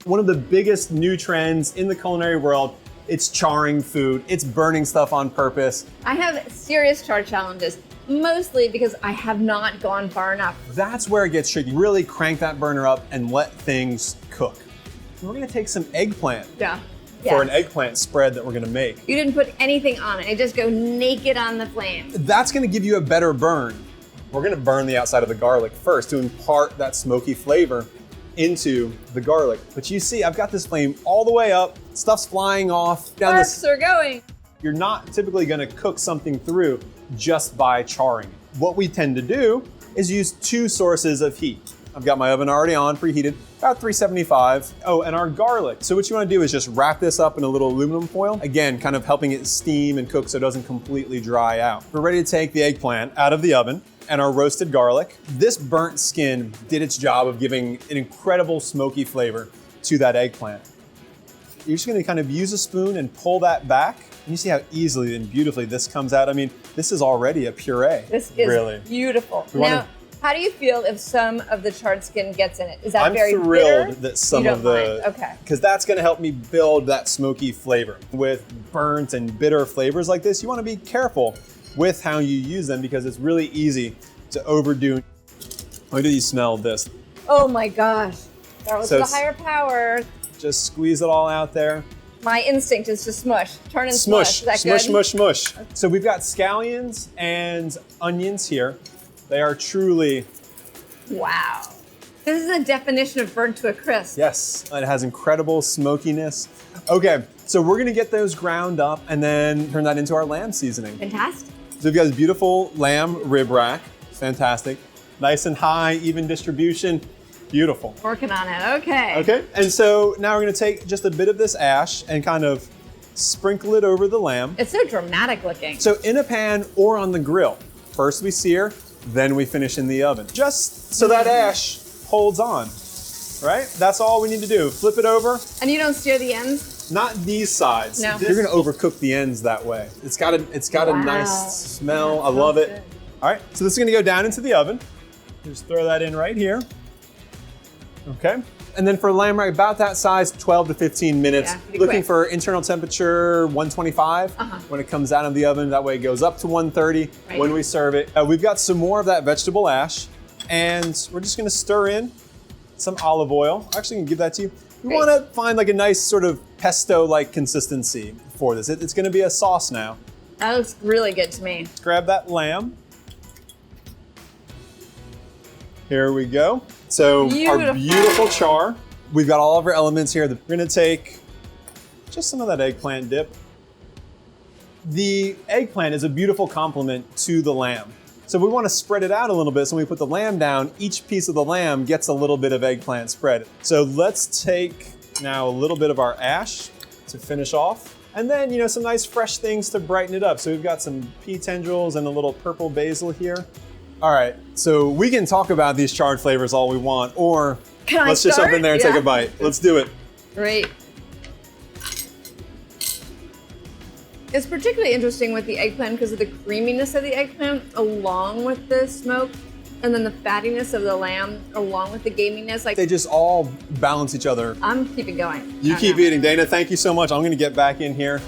One of the biggest new trends in the culinary world, it's charring food. It's burning stuff on purpose. I have serious char challenges, mostly because I have not gone far enough. That's where it gets tricky. Really crank that burner up and let things cook. We're gonna take some eggplant. Yeah. For an eggplant spread that we're gonna make. You didn't put anything on it. It just go naked on the flame. That's gonna give you a better burn. We're gonna burn the outside of the garlic first to impart that smoky flavor into the garlic. But you see, I've got this flame all the way up, stuff's flying off. Sparks are going. You're not typically gonna cook something through just by charring. What we tend to do is use two sources of heat. I've got my oven already on, preheated, about 375. Oh, and our garlic. So what you wanna do is just wrap this up in a little aluminum foil. Again, kind of helping it steam and cook so it doesn't completely dry out. We're ready to take the eggplant out of the oven and our roasted garlic. This burnt skin did its job of giving an incredible smoky flavor to that eggplant. You're just gonna kind of use a spoon and pull that back. And you see how easily and beautifully this comes out. I mean, this is already a puree. This is really beautiful. Now, how do you feel if some of the charred skin gets in it? Is that very bitter? I'm thrilled that some of the, okay. Because that's gonna help me build that smoky flavor. With burnt and bitter flavors like this, you wanna be careful with how you use them because it's really easy to overdo. Wait till you smell this. Oh my gosh, that was the higher power. Just squeeze it all out there. My instinct is to smush, turn and smush. Is that smush, good? smush, smush. So we've got scallions and onions here. They are truly... Wow. This is a definition of burnt to a crisp. Yes, it has incredible smokiness. Okay, so we're gonna get those ground up and then turn that into our lamb seasoning. Fantastic. So we've got this beautiful lamb rib rack. Fantastic. Nice and high, even distribution. Beautiful. Working on it, okay. Okay, and so now we're gonna take just a bit of this ash and kind of sprinkle it over the lamb. It's so dramatic looking. So in a pan or on the grill. First we sear, then we finish in the oven. Just so that ash holds on, right? That's all we need to do. Flip it over. And you don't sear the ends? Not these sides. No. You're gonna overcook the ends that way. It's got a nice smell. I love it. Good. All right, so this is gonna go down into the oven. Just throw that in right here. Okay. And then for lamb rack, about that size, 12 to 15 minutes. Yeah, looking quick. for internal temperature 125 when it comes out of the oven. That way it goes up to 130 when we serve it. We've got some more of that vegetable ash, and we're just gonna stir in some olive oil. Actually, I'm gonna give that to you. You wanna find like a nice sort of pesto-like consistency for this. It's gonna be a sauce now. That looks really good to me. Grab that lamb. Here we go. So our beautiful char. We've got all of our elements here. We're gonna take just some of that eggplant dip. The eggplant is a beautiful complement to the lamb. So we wanna spread it out a little bit. So when we put the lamb down, each piece of the lamb gets a little bit of eggplant spread. So let's take now a little bit of our ash to finish off. And then, you know, some nice fresh things to brighten it up. So we've got some pea tendrils and a little purple basil here. All right, so we can talk about these charred flavors all we want, or let's just jump in there and take a bite. Let's do it. Great. It's particularly interesting with the eggplant because of the creaminess of the eggplant along with the smoke, and then the fattiness of the lamb along with the gaminess. Like, they just all balance each other. I'm keeping going. You keep eating. Dana, thank you so much. I'm gonna get back in here.